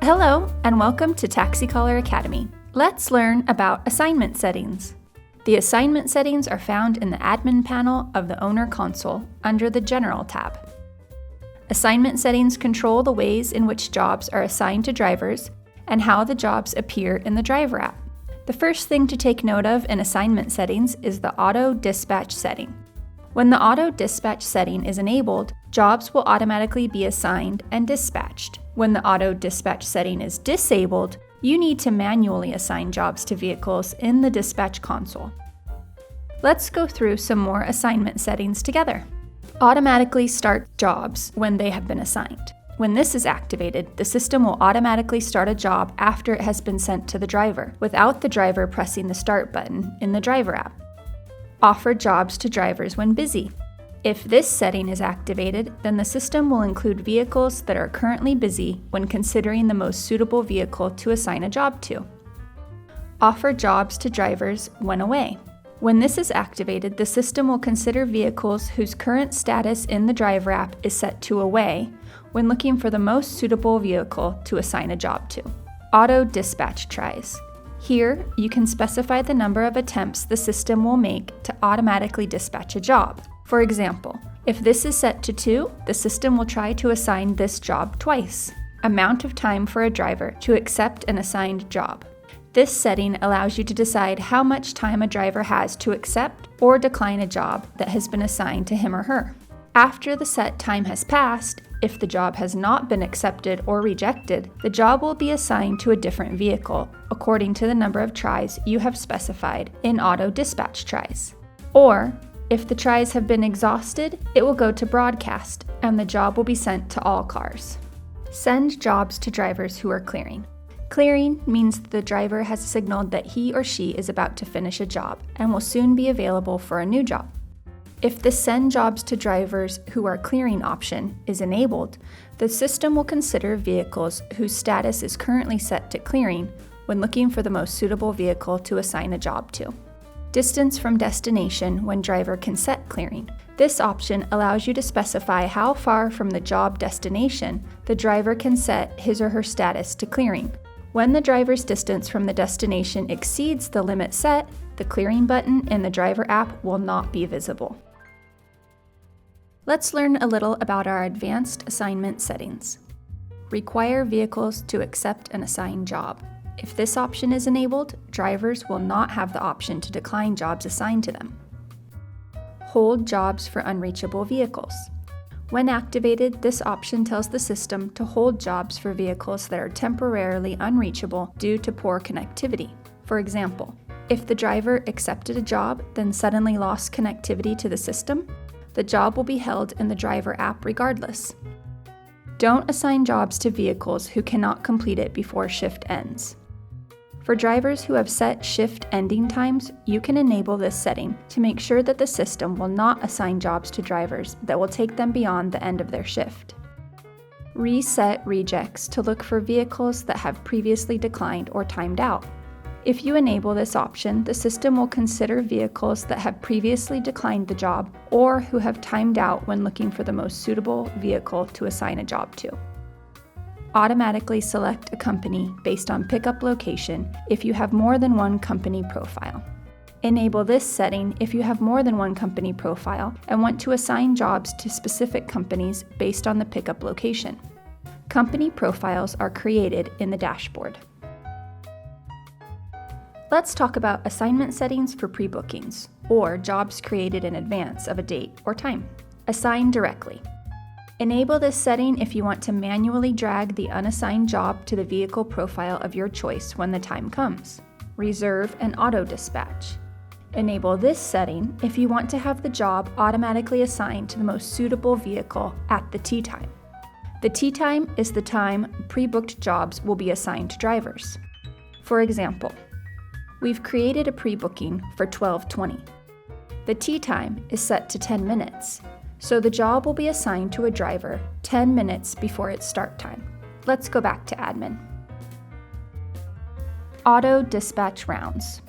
Hello, and welcome to TaxiCaller Academy. Let's learn about assignment settings. The assignment settings are found in the admin panel of the owner console under the General tab. Assignment settings control the ways in which jobs are assigned to drivers and how the jobs appear in the driver app. The first thing to take note of in assignment settings is the auto dispatch setting. When the auto dispatch setting is enabled, jobs will automatically be assigned and dispatched. When the auto dispatch setting is disabled, you need to manually assign jobs to vehicles in the dispatch console. Let's go through some more assignment settings together. Automatically start jobs when they have been assigned. When this is activated, the system will automatically start a job after it has been sent to the driver, without the driver pressing the start button in the driver app. Offer jobs to drivers when busy. If this setting is activated, then the system will include vehicles that are currently busy when considering the most suitable vehicle to assign a job to. Offer jobs to drivers when away. When this is activated, the system will consider vehicles whose current status in the driver app is set to away when looking for the most suitable vehicle to assign a job to. Auto dispatch tries. Here, you can specify the number of attempts the system will make to automatically dispatch a job. For example, if this is set to 2, the system will try to assign this job twice. Amount of time for a driver to accept an assigned job. This setting allows you to decide how much time a driver has to accept or decline a job that has been assigned to him or her. After the set time has passed, if the job has not been accepted or rejected, the job will be assigned to a different vehicle according to the number of tries you have specified in auto dispatch tries. Or, if the tries have been exhausted, it will go to broadcast and the job will be sent to all cars. Send jobs to drivers who are clearing. Clearing means that the driver has signaled that he or she is about to finish a job and will soon be available for a new job. If the Send Jobs to Drivers Who Are Clearing option is enabled, the system will consider vehicles whose status is currently set to clearing when looking for the most suitable vehicle to assign a job to. Distance from destination when driver can set clearing. This option allows you to specify how far from the job destination the driver can set his or her status to clearing. When the driver's distance from the destination exceeds the limit set, the clearing button in the driver app will not be visible. Let's learn a little about our advanced assignment settings. Require vehicles to accept an assigned job. If this option is enabled, drivers will not have the option to decline jobs assigned to them. Hold jobs for unreachable vehicles. When activated, this option tells the system to hold jobs for vehicles that are temporarily unreachable due to poor connectivity. For example, if the driver accepted a job, then suddenly lost connectivity to the system, the job will be held in the driver app regardless. Don't assign jobs to vehicles who cannot complete it before shift ends. For drivers who have set shift ending times, you can enable this setting to make sure that the system will not assign jobs to drivers that will take them beyond the end of their shift. Reset rejects to look for vehicles that have previously declined or timed out. If you enable this option, the system will consider vehicles that have previously declined the job or who have timed out when looking for the most suitable vehicle to assign a job to. Automatically select a company based on pickup location if you have more than one company profile. Enable this setting if you have more than one company profile and want to assign jobs to specific companies based on the pickup location. Company profiles are created in the dashboard. Let's talk about assignment settings for pre-bookings, or jobs created in advance of a date or time. Assign directly. Enable this setting if you want to manually drag the unassigned job to the vehicle profile of your choice when the time comes. Reserve and auto dispatch. Enable this setting if you want to have the job automatically assigned to the most suitable vehicle at the tee time. The tee time is the time pre-booked jobs will be assigned to drivers. For example, we've created a pre-booking for 12:20. The tee time is set to 10 minutes, so the job will be assigned to a driver 10 minutes before its start time. Let's go back to admin. Auto dispatch rounds.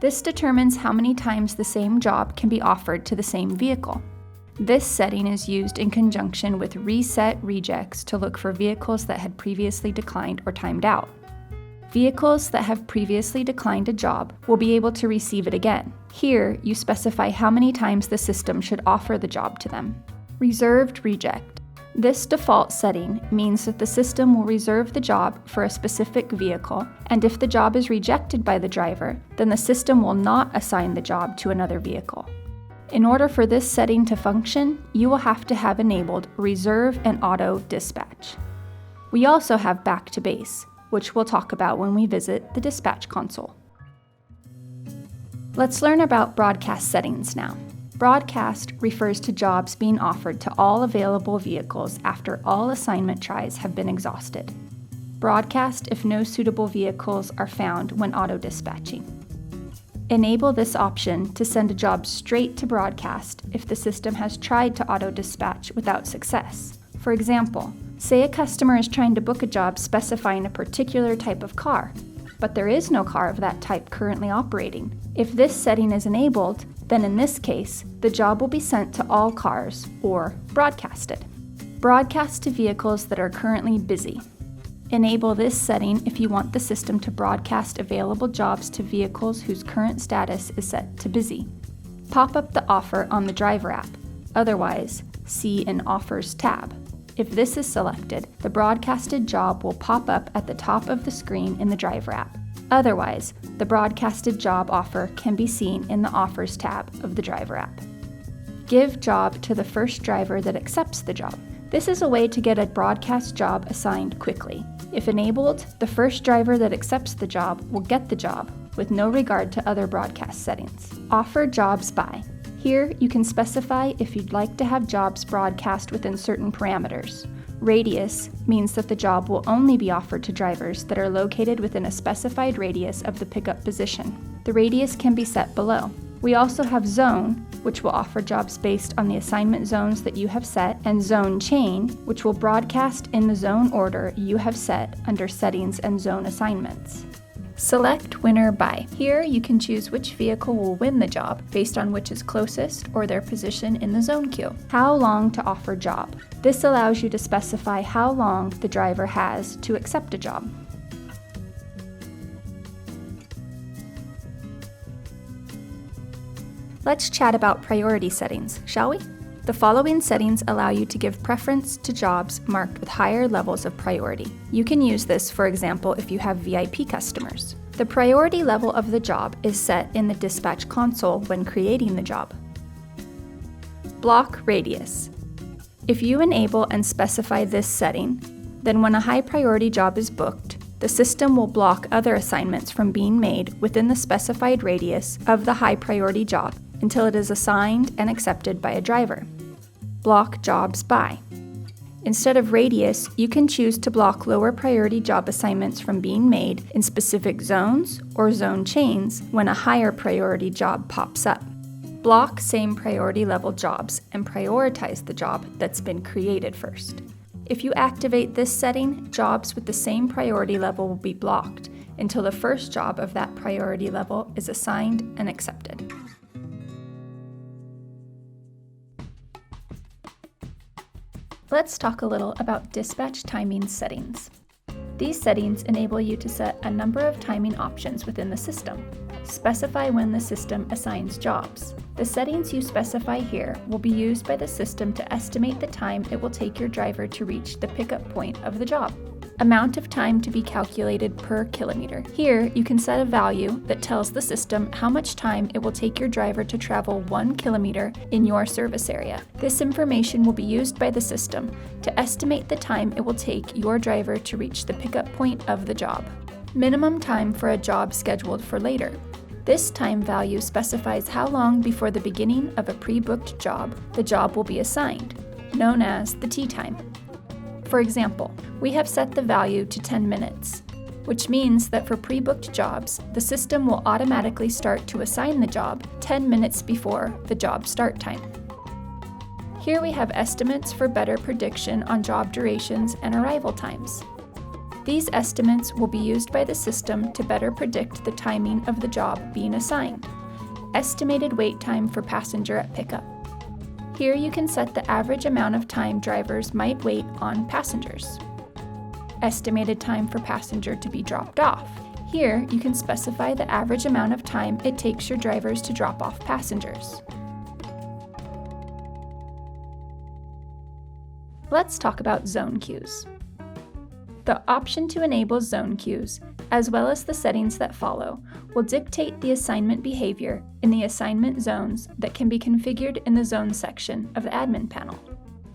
This determines how many times the same job can be offered to the same vehicle. This setting is used in conjunction with reset rejects to look for vehicles that had previously declined or timed out. Vehicles that have previously declined a job will be able to receive it again. Here, you specify how many times the system should offer the job to them. Reserved reject. This default setting means that the system will reserve the job for a specific vehicle, and if the job is rejected by the driver, then the system will not assign the job to another vehicle. In order for this setting to function, you will have to have enabled Reserve and Auto Dispatch. We also have Back to Base, which we'll talk about when we visit the dispatch console. Let's learn about broadcast settings now. Broadcast refers to jobs being offered to all available vehicles after all assignment tries have been exhausted. Broadcast if no suitable vehicles are found when auto-dispatching. Enable this option to send a job straight to broadcast if the system has tried to auto-dispatch without success. For example, say a customer is trying to book a job specifying a particular type of car, but there is no car of that type currently operating. If this setting is enabled, then in this case, the job will be sent to all cars, or broadcasted. Broadcast to vehicles that are currently busy. Enable this setting if you want the system to broadcast available jobs to vehicles whose current status is set to busy. Pop up the offer on the driver app, otherwise, see an Offers tab. If this is selected, the broadcasted job will pop up at the top of the screen in the driver app. Otherwise, the broadcasted job offer can be seen in the Offers tab of the driver app. Give job to the first driver that accepts the job. This is a way to get a broadcast job assigned quickly. If enabled, the first driver that accepts the job will get the job, with no regard to other broadcast settings. Offer jobs by. Here, you can specify if you'd like to have jobs broadcast within certain parameters. Radius means that the job will only be offered to drivers that are located within a specified radius of the pickup position. The radius can be set below. We also have zone, which will offer jobs based on the assignment zones that you have set, and zone chain, which will broadcast in the zone order you have set under Settings and Zone Assignments. Select Winner By. Here you can choose which vehicle will win the job based on which is closest or their position in the zone queue. How long to offer job. This allows you to specify how long the driver has to accept a job. Let's chat about priority settings, shall we? The following settings allow you to give preference to jobs marked with higher levels of priority. You can use this, for example, if you have VIP customers. The priority level of the job is set in the dispatch console when creating the job. Block radius. If you enable and specify this setting, then when a high priority job is booked, the system will block other assignments from being made within the specified radius of the high priority job until it is assigned and accepted by a driver. Block jobs by. Instead of radius, you can choose to block lower priority job assignments from being made in specific zones or zone chains when a higher priority job pops up. Block same priority level jobs and prioritize the job that's been created first. If you activate this setting, jobs with the same priority level will be blocked until the first job of that priority level is assigned and accepted. Let's talk a little about dispatch timing settings. These settings enable you to set a number of timing options within the system. Specify when the system assigns jobs. The settings you specify here will be used by the system to estimate the time it will take your driver to reach the pickup point of the job. Amount of time to be calculated per kilometer. Here, you can set a value that tells the system how much time it will take your driver to travel 1 kilometer in your service area. This information will be used by the system to estimate the time it will take your driver to reach the pickup point of the job. Minimum time for a job scheduled for later. This time value specifies how long before the beginning of a pre-booked job the job will be assigned, known as the tee time. For example, we have set the value to 10 minutes, which means that for pre-booked jobs, the system will automatically start to assign the job 10 minutes before the job start time. Here we have estimates for better prediction on job durations and arrival times. These estimates will be used by the system to better predict the timing of the job being assigned. Estimated wait time for passenger at pickup. Here you can set the average amount of time drivers might wait on passengers. Estimated time for passenger to be dropped off. Here you can specify the average amount of time it takes your drivers to drop off passengers. Let's talk about zone queues. The option to enable zone queues, as well as the settings that follow, will dictate the assignment behavior in the assignment zones that can be configured in the Zones section of the admin panel.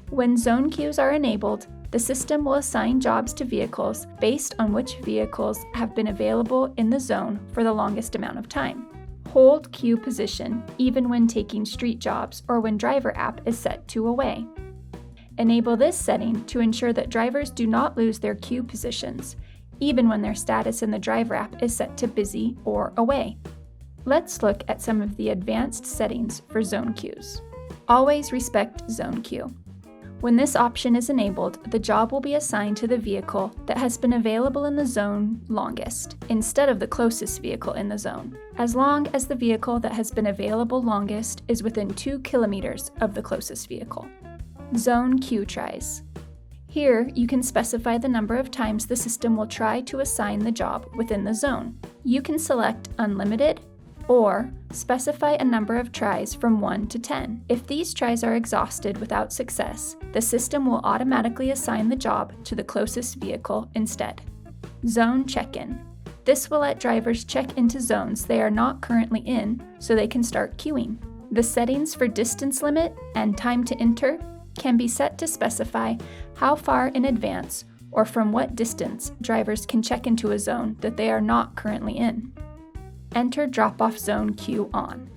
When zone queues are enabled, the system will assign jobs to vehicles based on which vehicles have been available in the zone for the longest amount of time. Hold queue position even when taking street jobs or when driver app is set to away. Enable this setting to ensure that drivers do not lose their queue positions, even when their status in the driver app is set to busy or away. Let's look at some of the advanced settings for zone queues. Always respect zone queue. When this option is enabled, the job will be assigned to the vehicle that has been available in the zone longest, instead of the closest vehicle in the zone, as long as the vehicle that has been available longest is within 2 kilometers of the closest vehicle. Zone queue tries. Here, you can specify the number of times the system will try to assign the job within the zone. You can select unlimited or specify a number of tries from 1 to 10. If these tries are exhausted without success, the system will automatically assign the job to the closest vehicle instead. Zone check-in. This will let drivers check into zones they are not currently in so they can start queuing. The settings for distance limit and time to enter can be set to specify how far in advance or from what distance drivers can check into a zone that they are not currently in. Enter drop-off zone queue on.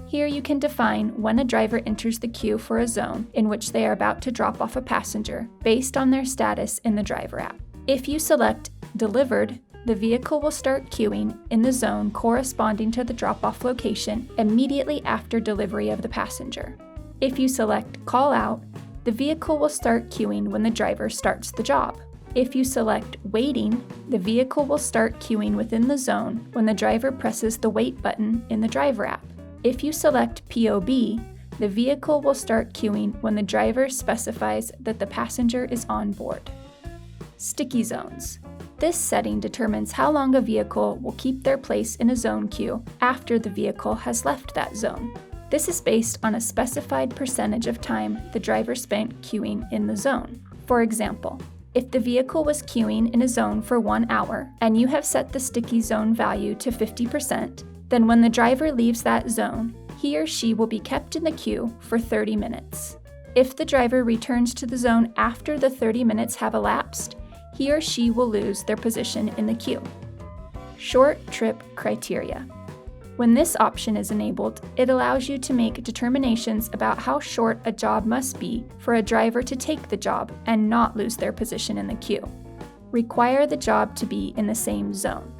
Here you can define when a driver enters the queue for a zone in which they are about to drop off a passenger based on their status in the driver app. If you select delivered, the vehicle will start queuing in the zone corresponding to the drop-off location immediately after delivery of the passenger. If you select call out, the vehicle will start queuing when the driver starts the job. If you select waiting, the vehicle will start queuing within the zone when the driver presses the wait button in the driver app. If you select POB, the vehicle will start queuing when the driver specifies that the passenger is on board. Sticky zones. This setting determines how long a vehicle will keep their place in a zone queue after the vehicle has left that zone. This is based on a specified percentage of time the driver spent queuing in the zone. For example, if the vehicle was queuing in a zone for 1 hour and you have set the sticky zone value to 50%, then when the driver leaves that zone, he or she will be kept in the queue for 30 minutes. If the driver returns to the zone after the 30 minutes have elapsed, he or she will lose their position in the queue. Short trip criteria. When this option is enabled, it allows you to make determinations about how short a job must be for a driver to take the job and not lose their position in the queue. Require the job to be in the same zone.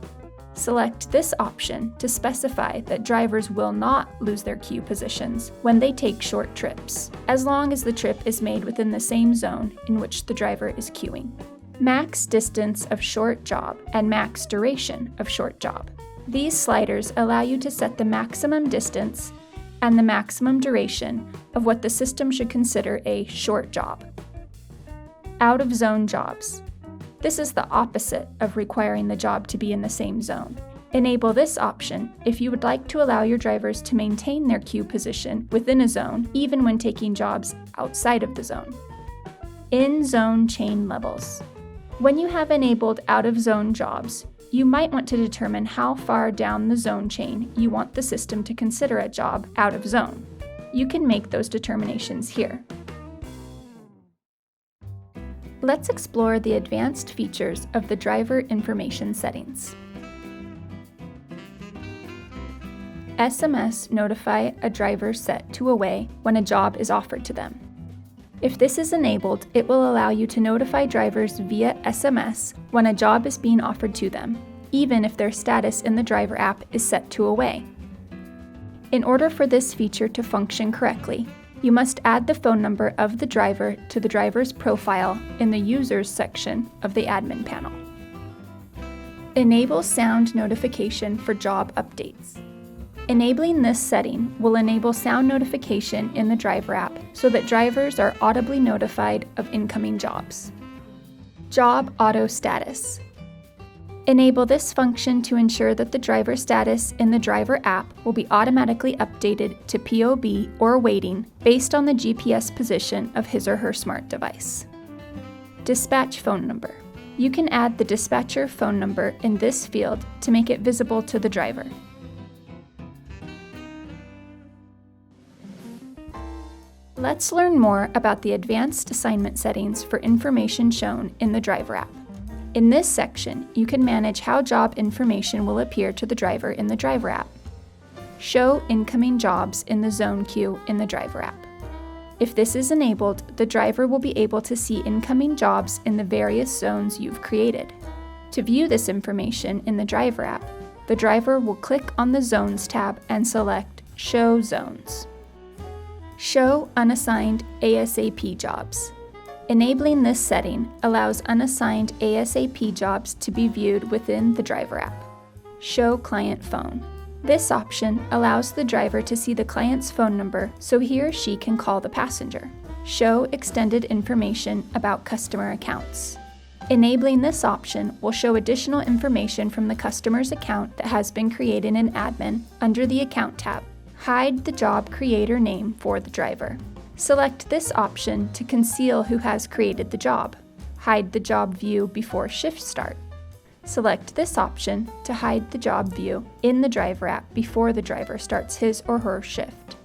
Select this option to specify that drivers will not lose their queue positions when they take short trips, as long as the trip is made within the same zone in which the driver is queuing. Max distance of short job and max duration of short job. These sliders allow you to set the maximum distance and the maximum duration of what the system should consider a short job. Out-of-zone jobs. This is the opposite of requiring the job to be in the same zone. Enable this option if you would like to allow your drivers to maintain their queue position within a zone even when taking jobs outside of the zone. In-zone chain levels. When you have enabled out-of-zone jobs, you might want to determine how far down the zone chain you want the system to consider a job out of zone. You can make those determinations here. Let's explore the advanced features of the driver information settings. SMS notify a driver set to away when a job is offered to them. If this is enabled, it will allow you to notify drivers via SMS when a job is being offered to them, even if their status in the driver app is set to away. In order for this feature to function correctly, you must add the phone number of the driver to the driver's profile in the Users section of the admin panel. Enable sound notification for job updates. Enabling this setting will enable sound notification in the driver app so that drivers are audibly notified of incoming jobs. Job Auto Status. Enable this function to ensure that the driver status in the driver app will be automatically updated to POB or waiting based on the GPS position of his or her smart device. Dispatch phone number. You can add the dispatcher phone number in this field to make it visible to the driver. Let's learn more about the advanced assignment settings for information shown in the driver app. In this section, you can manage how job information will appear to the driver in the driver app. Show incoming jobs in the zone queue in the driver app. If this is enabled, the driver will be able to see incoming jobs in the various zones you've created. To view this information in the driver app, the driver will click on the Zones tab and select Show Zones. Show unassigned ASAP jobs. Enabling this setting allows unassigned ASAP jobs to be viewed within the driver app. Show client phone. This option allows the driver to see the client's phone number so he or she can call the passenger. Show extended information about customer accounts. Enabling this option will show additional information from the customer's account that has been created in Admin under the Account tab. Hide the job creator name for the driver. Select this option to conceal who has created the job. Hide the job view before shift start. Select this option to hide the job view in the driver app before the driver starts his or her shift.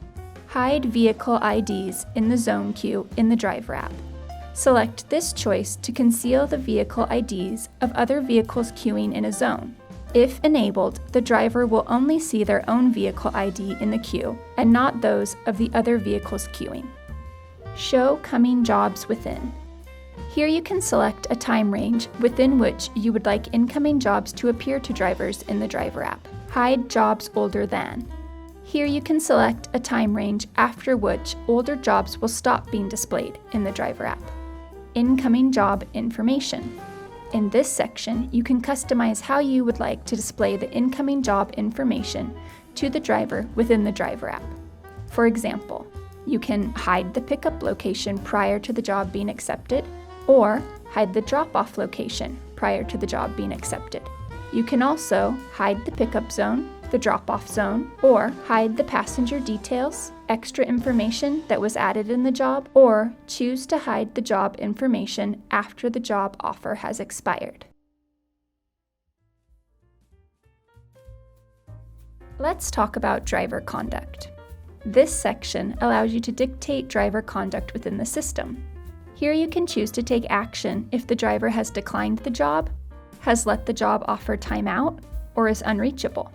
Hide vehicle IDs in the zone queue in the driver app. Select this choice to conceal the vehicle IDs of other vehicles queuing in a zone. If enabled, the driver will only see their own vehicle ID in the queue and not those of the other vehicles queuing. Show coming jobs within. Here you can select a time range within which you would like incoming jobs to appear to drivers in the driver app. Hide jobs older than. Here you can select a time range after which older jobs will stop being displayed in the driver app. Incoming job information. In this section, you can customize how you would like to display the incoming job information to the driver within the driver app. For example, you can hide the pickup location prior to the job being accepted, or hide the drop-off location prior to the job being accepted. You can also hide the pickup zone, the drop-off zone, or hide the passenger details, extra information that was added in the job, or choose to hide the job information after the job offer has expired. Let's talk about driver conduct. This section allows you to dictate driver conduct within the system. Here you can choose to take action if the driver has declined the job, has let the job offer time out, or is unreachable.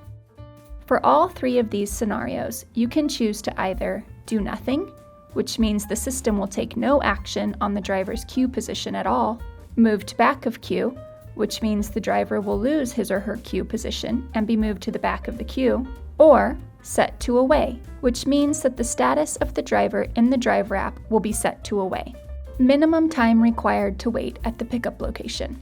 For all three of these scenarios, you can choose to either do nothing, which means the system will take no action on the driver's queue position at all, move to back of queue, which means the driver will lose his or her queue position and be moved to the back of the queue, or set to away, which means that the status of the driver in the driver app will be set to away. Minimum time required to wait at the pickup location.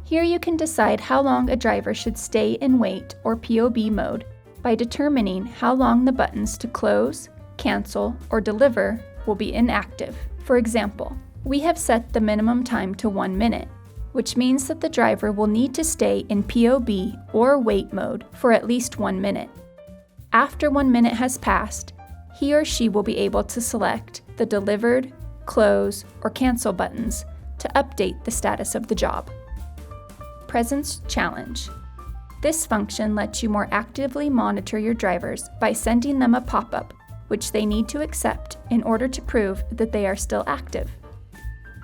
Here you can decide how long a driver should stay in wait or POB mode by determining how long the buttons to close, cancel, or deliver will be inactive. For example, we have set the minimum time to 1 minute, which means that the driver will need to stay in POB or wait mode for at least 1 minute. After 1 minute has passed, he or she will be able to select the delivered, close, or cancel buttons to update the status of the job. Presence Challenge. This function lets you more actively monitor your drivers by sending them a pop-up, which they need to accept in order to prove that they are still active.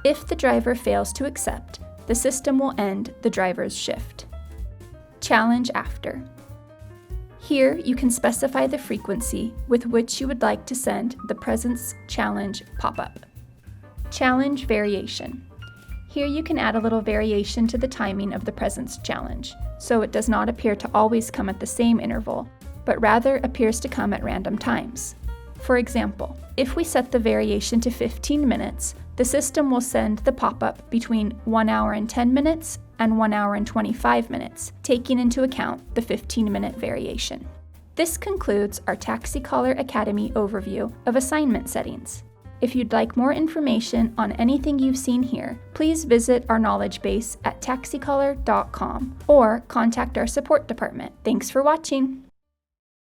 If the driver fails to accept, the system will end the driver's shift. Challenge After. Here, you can specify the frequency with which you would like to send the Presence Challenge pop-up. Challenge Variation. Here you can add a little variation to the timing of the Presence Challenge, so it does not appear to always come at the same interval, but rather appears to come at random times. For example, if we set the variation to 15 minutes, the system will send the pop-up between 1 hour and 10 minutes and 1 hour and 25 minutes, taking into account the 15-minute variation. This concludes our TaxiCaller Academy overview of assignment settings. If you'd like more information on anything you've seen here, please visit our knowledge base at taxicaller.com or contact our support department. Thanks for watching.